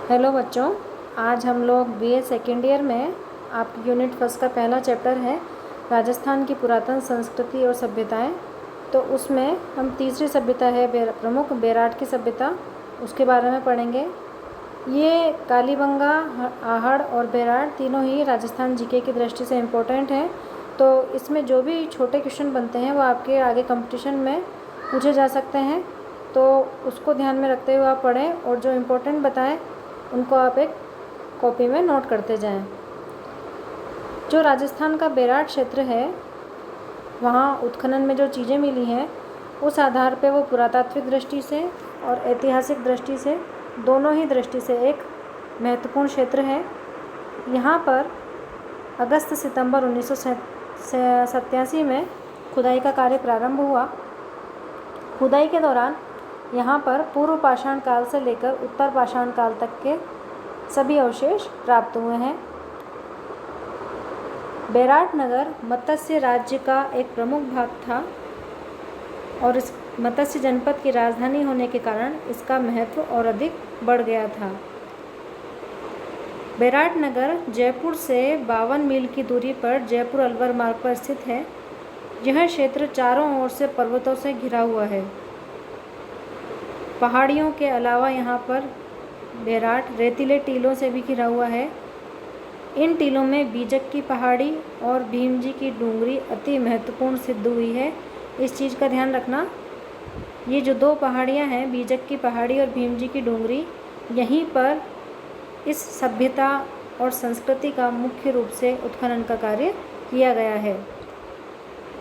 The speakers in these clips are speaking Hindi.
हेलो बच्चों, आज हम लोग बीए सेकेंड ईयर में आपकी यूनिट फर्स्ट का पहला चैप्टर है राजस्थान की पुरातन संस्कृति और सभ्यताएं। तो उसमें हम तीसरी सभ्यता है प्रमुख बेराट की सभ्यता, उसके बारे में पढ़ेंगे। ये कालीबंगा, आहड़ और बेराट तीनों ही राजस्थान जीके की दृष्टि से इम्पोर्टेंट हैं। तो इसमें जो भी छोटे क्वेश्चन बनते हैं वो आपके आगे कंपटीशन में पूछे जा सकते हैं, तो उसको ध्यान में रखते हुए आप पढ़ें और जो इम्पोर्टेंट बताएं उनको आप एक कॉपी में नोट करते जाएं। जो राजस्थान का बेराट क्षेत्र है, वहाँ उत्खनन में जो चीज़ें मिली हैं उस आधार पे वो पुरातात्विक दृष्टि से और ऐतिहासिक दृष्टि से, दोनों ही दृष्टि से एक महत्वपूर्ण क्षेत्र है। यहाँ पर अगस्त सितंबर 1987 में खुदाई का कार्य प्रारंभ हुआ। खुदाई के दौरान यहाँ पर पूर्व पाषाण काल से लेकर उत्तर पाषाण काल तक के सभी अवशेष प्राप्त हुए हैं। बेराट नगर मत्स्य राज्य का एक प्रमुख भाग था और इस मत्स्य जनपद की राजधानी होने के कारण इसका महत्व और अधिक बढ़ गया था। बेराट नगर जयपुर से 52 मील की दूरी पर जयपुर अलवर मार्ग पर स्थित है। यह क्षेत्र चारों ओर से पर्वतों से घिरा हुआ है। पहाड़ियों के अलावा यहाँ पर बेराट रेतीले टीलों से भी घिरा हुआ है। इन टीलों में बीजक की पहाड़ी और भीमजी की डूंगरी अति महत्वपूर्ण सिद्ध हुई है। इस चीज़ का ध्यान रखना, ये जो दो पहाड़ियाँ हैं, बीजक की पहाड़ी और भीमजी की डूंगरी, यहीं पर इस सभ्यता और संस्कृति का मुख्य रूप से उत्खनन का कार्य किया गया है।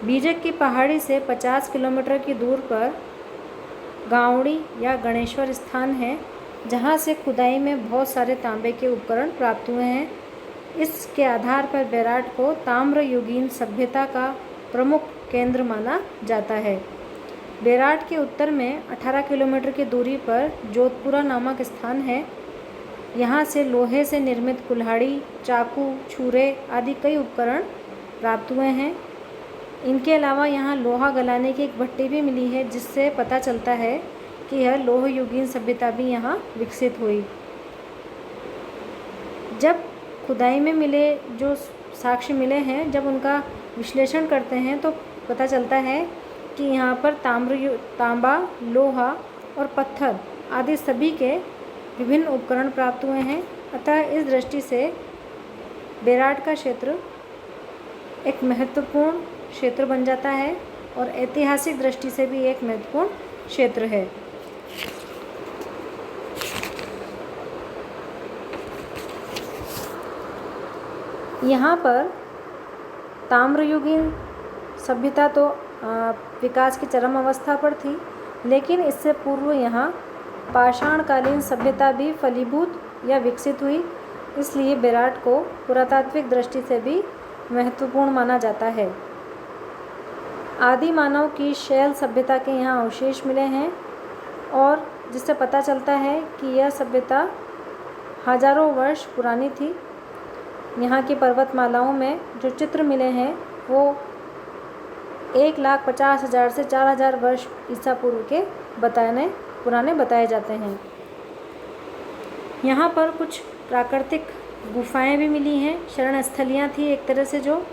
बीजक की पहाड़ी से 50 किलोमीटर की दूर पर गावड़ी या गणेश्वर स्थान है, जहाँ से खुदाई में बहुत सारे तांबे के उपकरण प्राप्त हुए हैं। इसके आधार पर बेराट को ताम्रयुगीन सभ्यता का प्रमुख केंद्र माना जाता है। बेराट के उत्तर में 18 किलोमीटर की दूरी पर जोधपुरा नामक स्थान है। यहाँ से लोहे से निर्मित कुल्हाड़ी, चाकू, छुरे आदि कई उपकरण प्राप्त हुए हैं। इनके अलावा यहाँ लोहा गलाने की एक भट्टी भी मिली है, जिससे पता चलता है कि यह लोह युगीन सभ्यता भी यहाँ विकसित हुई। जब खुदाई में मिले जो साक्ष्य मिले हैं, जब उनका विश्लेषण करते हैं तो पता चलता है कि यहाँ पर तांबा, लोहा और पत्थर आदि सभी के विभिन्न उपकरण प्राप्त हुए हैं। अतः इस दृष्टि से बेराट का क्षेत्र एक महत्वपूर्ण क्षेत्र बन जाता है और ऐतिहासिक दृष्टि से भी एक महत्वपूर्ण क्षेत्र है। यहाँ पर ताम्रयुगीन सभ्यता तो विकास की चरम अवस्था पर थी, लेकिन इससे पूर्व यहाँ पाषाणकालीन सभ्यता भी फलीभूत या विकसित हुई। इसलिए बेराट को पुरातात्विक दृष्टि से भी महत्वपूर्ण माना जाता है। आदि मानव की शैल सभ्यता के यहाँ अवशेष मिले हैं और जिससे पता चलता है कि यह सभ्यता हजारों वर्ष पुरानी थी। यहाँ की पर्वतमालाओं में जो चित्र मिले हैं वो 1,50,000 से 4,000 वर्ष ईसा पूर्व के पुराने बताए जाते हैं। यहाँ पर कुछ प्राकृतिक गुफाएं भी मिली हैं, शरण स्थलियाँ थी एक तरह से, जो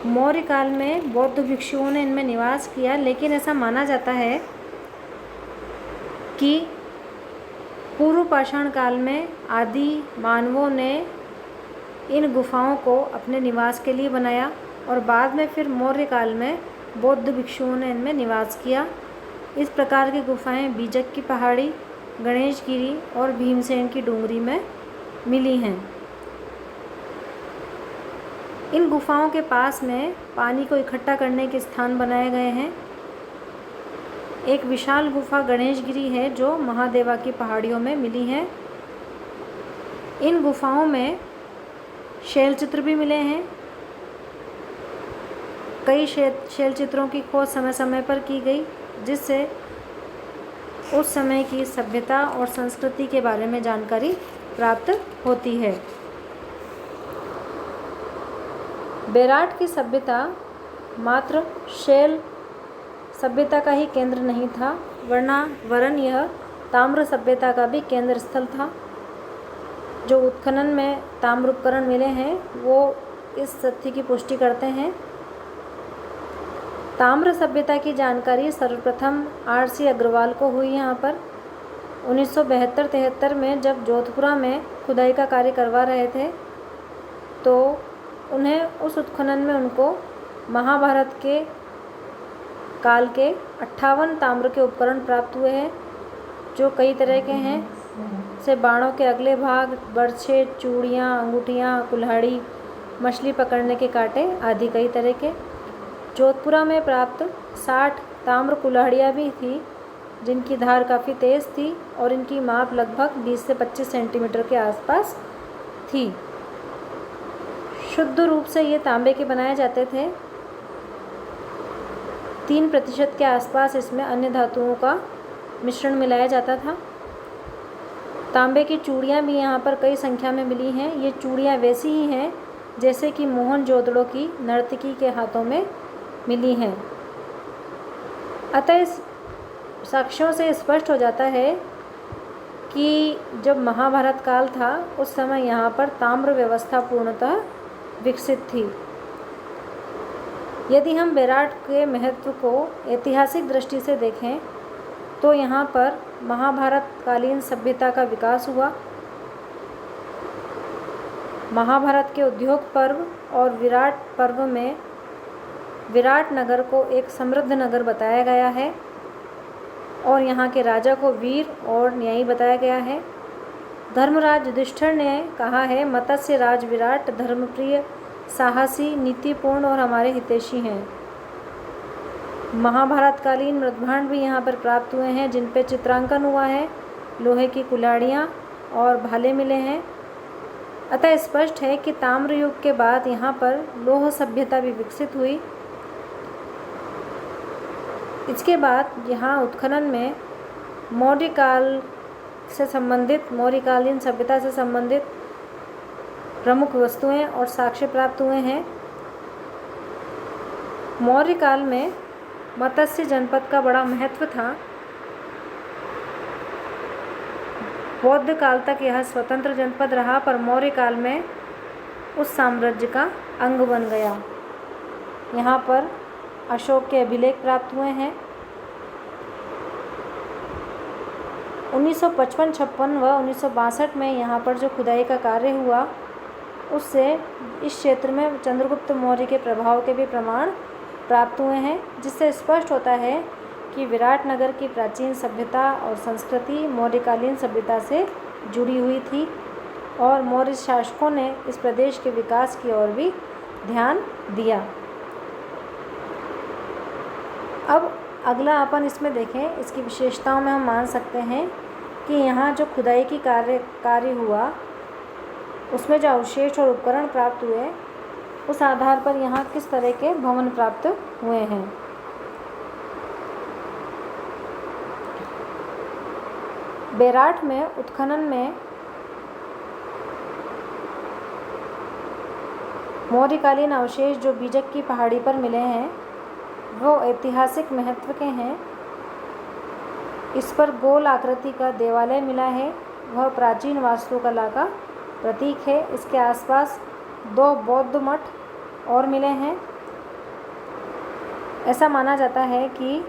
मौर्य काल में बौद्ध भिक्षुओं ने इनमें निवास किया। लेकिन ऐसा माना जाता है कि पूर्व पाषाण काल में आदि मानवों ने इन गुफाओं को अपने निवास के लिए बनाया और बाद में फिर मौर्य काल में बौद्ध भिक्षुओं ने इनमें निवास किया। इस प्रकार की गुफाएं बीजक की पहाड़ी, गणेशगिरी और भीमसेन की डूंगरी में मिली हैं। इन गुफाओं के पास में पानी को इकट्ठा करने के स्थान बनाए गए हैं। एक विशाल गुफा गणेशगिरी है जो महादेवा की पहाड़ियों में मिली है। इन गुफाओं में शैल चित्र भी मिले हैं। कई शैल चित्रों की खोज समय समय पर की गई, जिससे उस समय की सभ्यता और संस्कृति के बारे में जानकारी प्राप्त होती है। बेराट की सभ्यता मात्र शैल सभ्यता का ही केंद्र नहीं था, वरन यह ताम्र सभ्यता का भी केंद्र स्थल था। जो उत्खनन में ताम्र उपकरण मिले हैं वो इस तथ्य की पुष्टि करते हैं। ताम्र सभ्यता की जानकारी सर्वप्रथम R.C. अग्रवाल को हुई यहाँ पर 1972-73 में, जब जोधपुरा में खुदाई का कार्य करवा रहे थे। तो उन्हें उस उत्खनन में उनको महाभारत के काल के 58 ताम्र के उपकरण प्राप्त हुए हैं, जो कई तरह के हैं, से बाणों के अगले भाग, बर्छे, चूड़ियाँ, अंगूठियाँ, कुल्हाड़ी, मछली पकड़ने के कांटे आदि कई तरह के। जोधपुरा में प्राप्त 60 ताम्र कुल्हाड़ियाँ भी थी, जिनकी धार काफ़ी तेज़ थी और इनकी माप लगभग 20 से 25 सेंटीमीटर के आसपास थी। शुद्ध रूप से ये तांबे के बनाए जाते थे। 3% के आसपास इसमें अन्य धातुओं का मिश्रण मिलाया जाता था। तांबे की चूड़ियाँ भी यहाँ पर कई संख्या में मिली हैं। ये चूड़ियाँ वैसी ही हैं जैसे कि मोहनजोदड़ो की नर्तकी के हाथों में मिली हैं। अतः इस साक्ष्यों से स्पष्ट हो जाता है कि जब महाभारत काल था उस समय यहाँ पर ताम्र व्यवस्था पूर्णतः विकसित थी। यदि हम बेराट के महत्व को ऐतिहासिक दृष्टि से देखें तो यहाँ पर महाभारत कालीन सभ्यता का विकास हुआ। महाभारत के उद्योग पर्व और विराट पर्व में विराट नगर को एक समृद्ध नगर बताया गया है और यहाँ के राजा को वीर और न्यायी बताया गया है। धर्मराज युधिष्ठिर ने कहा है, मत्स्य राज विराट धर्मप्रिय, साहसी, नीतिपूर्ण और हमारे हितैषी हैं। महाभारतकालीन मृद्भांड भी यहाँ पर प्राप्त हुए हैं, जिन पे चित्रांकन हुआ है। लोहे की कुल्हाड़ियाँ और भाले मिले हैं। अतः स्पष्ट है कि ताम्र युग के बाद यहाँ पर लोह सभ्यता भी विकसित हुई। इसके बाद यहाँ उत्खनन में मौर्यकाल से संबंधित, मौर्यकालीन सभ्यता से संबंधित प्रमुख वस्तुएं और साक्ष्य प्राप्त हुए हैं। मौर्य काल में मत्स्य जनपद का बड़ा महत्व था। बौद्ध काल तक यह स्वतंत्र जनपद रहा, पर मौर्य काल में उस साम्राज्य का अंग बन गया। यहाँ पर अशोक के अभिलेख प्राप्त हुए हैं। 1955-56 व 1962 में यहाँ पर जो खुदाई का कार्य हुआ उससे इस क्षेत्र में चंद्रगुप्त मौर्य के प्रभाव के भी प्रमाण प्राप्त हुए हैं, जिससे स्पष्ट होता है कि विराट नगर की प्राचीन सभ्यता और संस्कृति मौर्यकालीन सभ्यता से जुड़ी हुई थी और मौर्य शासकों ने इस प्रदेश के विकास की ओर भी ध्यान दिया। अब अगला अपन इसमें देखें, इसकी विशेषताओं में हम मान सकते हैं कि यहाँ जो खुदाई की कार्य हुआ उसमें जो अवशेष और उपकरण प्राप्त हुए उस आधार पर यहाँ किस तरह के भवन प्राप्त हुए हैं। बेराट में उत्खनन में मौर्यकालीन अवशेष जो बीजक की पहाड़ी पर मिले हैं वो ऐतिहासिक महत्व के हैं। इस पर गोल आकृति का देवालय मिला है, वह प्राचीन वास्तुकला का प्रतीक है। इसके आसपास 2 बौद्ध मठ और मिले हैं। ऐसा माना जाता है कि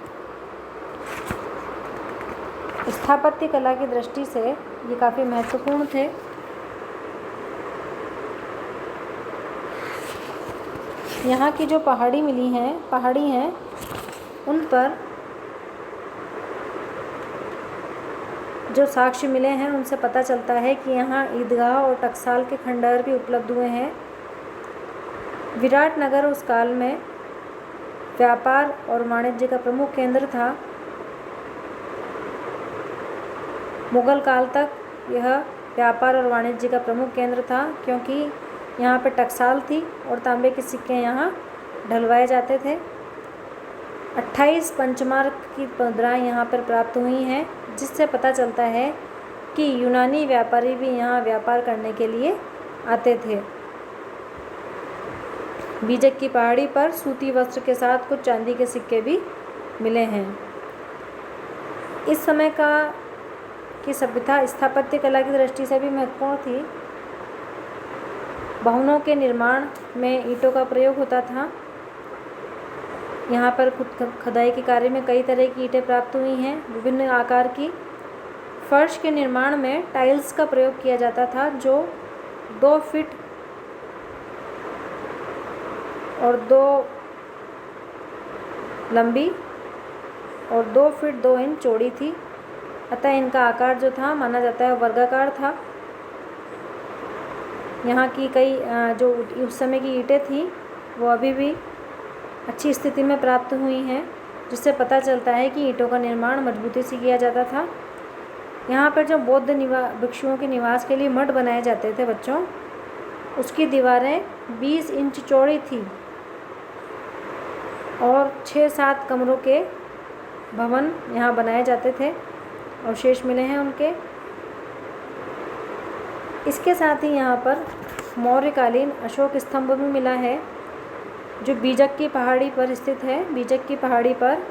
स्थापत्य कला की दृष्टि से ये काफ़ी महत्वपूर्ण थे। यहाँ की जो पहाड़ी हैं उन पर जो साक्ष्य मिले हैं उनसे पता चलता है कि यहाँ ईदगाह और टकसाल के खंडहर भी उपलब्ध हुए हैं। विराट नगर उस काल में व्यापार और वाणिज्य का प्रमुख केंद्र था। मुगल काल तक यह व्यापार और वाणिज्य का प्रमुख केंद्र था, क्योंकि यहाँ पर टकसाल थी और तांबे के सिक्के यहाँ ढलवाए जाते थे। 28 पंचमार्क की मुद्राएं यहाँ पर प्राप्त हुई हैं, जिससे पता चलता है कि यूनानी व्यापारी भी यहाँ व्यापार करने के लिए आते थे। बीजक की पहाड़ी पर सूती वस्त्र के साथ कुछ चांदी के सिक्के भी मिले हैं। इस समय का की सभ्यता स्थापत्य कला की दृष्टि से भी महत्वपूर्ण थी। भवनों के निर्माण में ईंटों का प्रयोग होता था। यहाँ पर खुदाई के कार्य में कई तरह की ईंटें प्राप्त हुई हैं, विभिन्न आकार की। फर्श के निर्माण में टाइल्स का प्रयोग किया जाता था, जो 2 फीट और 2 लंबी और 2 फीट 2 इंच चौड़ी थी। अतः इनका आकार जो था माना जाता है वर्गाकार था। यहाँ की कई जो उस समय की ईंटें थीं वो अभी भी अच्छी स्थिति में प्राप्त हुई हैं, जिससे पता चलता है कि ईंटों का निर्माण मजबूती से किया जाता था। यहाँ पर जो बौद्ध भिक्षुओं के निवास के लिए मठ बनाए जाते थे बच्चों, उसकी दीवारें 20 इंच चौड़ी थी और 6-7 कमरों के भवन यहाँ बनाए जाते थे। अवशेष मिले हैं उनके। इसके साथ ही यहाँ पर मौर्यकालीन अशोक स्तंभ भी मिला है, जो बीजक की पहाड़ी पर स्थित है। बीजक की पहाड़ी पर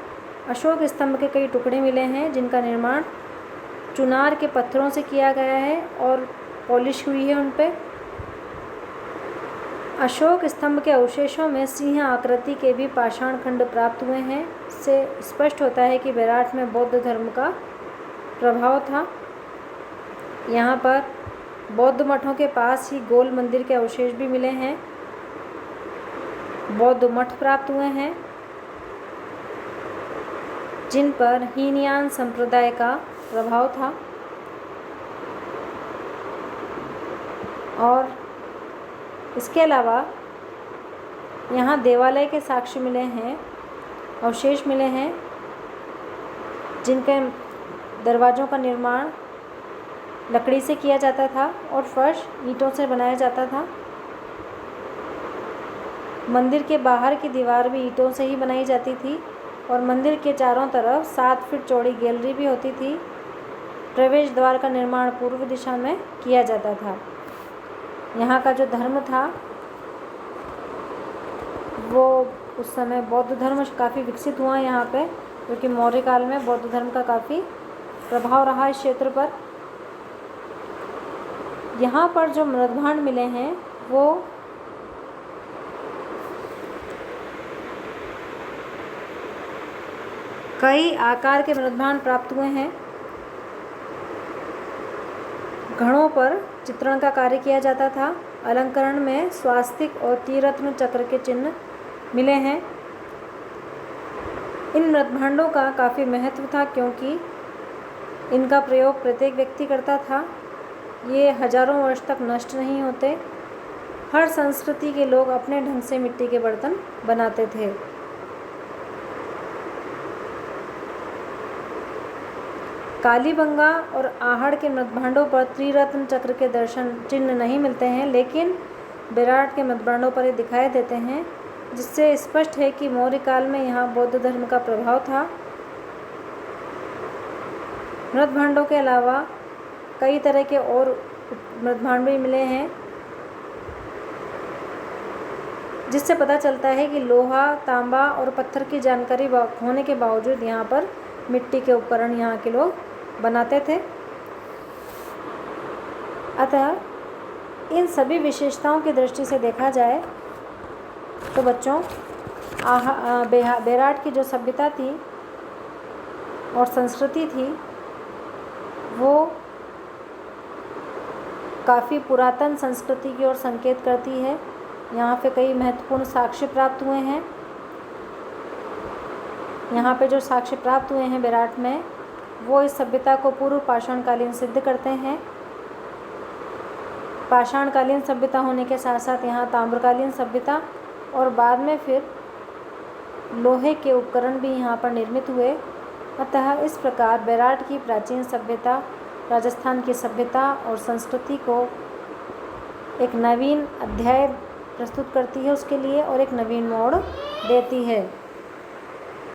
अशोक स्तंभ के कई टुकड़े मिले हैं, जिनका निर्माण चुनार के पत्थरों से किया गया है और पॉलिश हुई है उन पे। अशोक स्तंभ के अवशेषों में सिंह आकृति के भी पाषाण खंड प्राप्त हुए हैं। इससे स्पष्ट होता है कि बेराट में बौद्ध धर्म का प्रभाव था। यहाँ पर बौद्ध मठों के पास ही गोल मंदिर के अवशेष भी मिले हैं। बौद्ध मठ प्राप्त हुए हैं, जिन पर हीनयान संप्रदाय का प्रभाव था। और इसके अलावा यहाँ देवालय के साक्ष्य मिले हैं, अवशेष मिले हैं, जिनके दरवाज़ों का निर्माण लकड़ी से किया जाता था और फर्श ईंटों से बनाया जाता था। मंदिर के बाहर की दीवार भी ईंटों से ही बनाई जाती थी और मंदिर के चारों तरफ 7 फीट चौड़ी गैलरी भी होती थी। प्रवेश द्वार का निर्माण पूर्व दिशा में किया जाता था। यहाँ का जो धर्म था वो उस समय बौद्ध धर्म काफ़ी विकसित हुआ यहाँ पे, क्योंकि मौर्य काल में बौद्ध धर्म का काफ़ी प्रभाव रहा इस क्षेत्र पर। यहाँ पर जो मृदभांड मिले हैं वो कई आकार के मृदभांड प्राप्त हुए हैं। घड़ों पर चित्रण का कार्य किया जाता था। अलंकरण में स्वास्तिक और त्रिरत्न चक्र के चिन्ह मिले हैं। इन मृदभांडों का काफ़ी महत्व था, क्योंकि इनका प्रयोग प्रत्येक व्यक्ति करता था। ये हजारों वर्ष तक नष्ट नहीं होते। हर संस्कृति के लोग अपने ढंग से मिट्टी के बर्तन बनाते थे। कालीबंगा और आहड़ के मृदभांडों पर त्रिरत्न चक्र के दर्शन चिन्ह नहीं मिलते हैं, लेकिन बेराट के मृदभांडों पर ये दिखाई देते हैं, जिससे स्पष्ट है कि मौर्य काल में यहाँ बौद्ध धर्म का प्रभाव था। मृदभांडों के अलावा कई तरह के और मृदभांड भी मिले हैं, जिससे पता चलता है कि लोहा, तांबा और पत्थर की जानकारी होने के बावजूद यहाँ पर मिट्टी के उपकरण यहाँ के लोग बनाते थे। अतः इन सभी विशेषताओं की दृष्टि से देखा जाए तो बच्चों बेराट की जो सभ्यता थी और संस्कृति थी वो काफ़ी पुरातन संस्कृति की ओर संकेत करती है। यहाँ पे कई महत्वपूर्ण साक्ष्य प्राप्त हुए हैं। यहाँ पे जो साक्ष्य प्राप्त हुए हैं बेराट में, वो इस सभ्यता को पूर्व पाषाणकालीन सिद्ध करते हैं। पाषाणकालीन सभ्यता होने के साथ साथ यहाँ ताम्रकालीन सभ्यता और बाद में फिर लोहे के उपकरण भी यहाँ पर निर्मित हुए। अतः इस प्रकार बेराट की प्राचीन सभ्यता राजस्थान की सभ्यता और संस्कृति को एक नवीन अध्याय प्रस्तुत करती है उसके लिए, और एक नवीन मोड़ देती है।